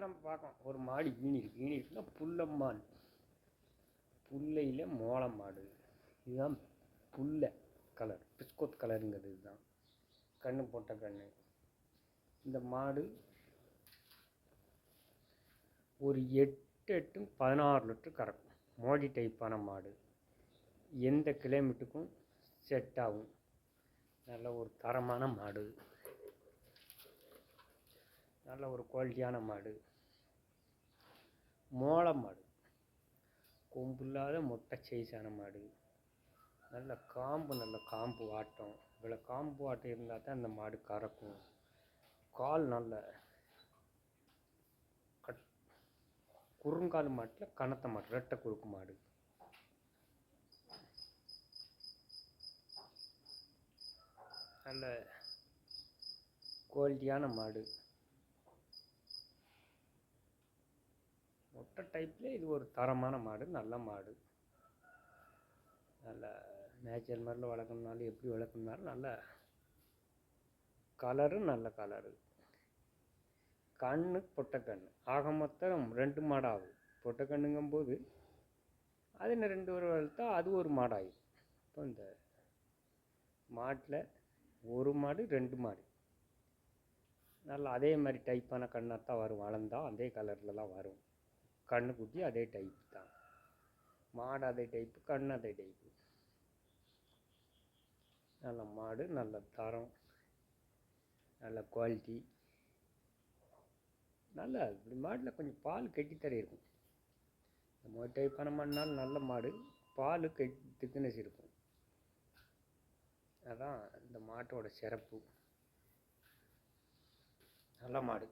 நம்ம பார்க்கலாம் ஒரு மாடு ஈனிருக்குன்னா புல்லம்மான், புல்லையில் மோள மாடு. இதுதான் புல்லை கலர், பிஸ்கோத் கலருங்கிறது இதுதான். கண்ணு போட்ட கண்ணு. இந்த மாடு ஒரு 8-16 லிட்டர் கறக்கும். மோடி டைப்பான மாடு, எந்த கிளைமேட்டுக்கும் செட் ஆகும். நல்ல ஒரு தரமான மாடு, நல்ல ஒரு குவாலிட்டியான மாடு. மோள மாடு, கொம்பு இல்லாத மொட்டை சைஸான மாடு. நல்ல காம்பு வாட்டம். இவ்வளோ காம்பு வாட்டம் இருந்தால் தான் அந்த மாடு கறக்கும். கால் நல்ல குறுங்கால் மாட்டில் கனத்த மாடு, ரெட்டை குறுக்கு மாடு. நல்ல குவாலிட்டியான மாடு. மொட்டை டைப்பில் இது ஒரு தரமான மாடு, நல்ல மாடு. நல்ல நேச்சுரல் மாதிரில வளர்க்கணுனாலும் எப்படி வளர்க்கணுனாலும் நல்ல கலரு, நல்ல கலரு. கண்ணு பொட்டைக்கண்ணு. ஆக மொத்தம் 2 மாடு ஆகும். பொட்டைக்கண்ணுங்கும்போது அது இன்னும் 2 வரை வளர்த்தா அது ஒரு மாடாகும். இப்போ இந்த மாட்டில் ஒரு மாடு 2 மாடு நல்லா அதே மாதிரி டைப்பான கண்ணாத்தான் வரும். வளர்ந்தால் அதே கலர்லலாம் வரும். கண்ணு குட்டி அதே டைப்பு தான். மாடு அதே டைப்பு, கண்ணு அதே டைப்பு. நல்ல மாடு, நல்ல தரம், நல்ல குவாலிட்டி. நல்லா இப்படி மாட்டில் கொஞ்சம் பால் கெட்டித்தரை இருக்கும். இந்த மாதிரி டைப்பான மாடுனாலும் நல்ல மாடு, பால் திக்னஸ் இருக்கும். அதான் இந்த மாட்டோட சிறப்பு. நல்ல மாடு.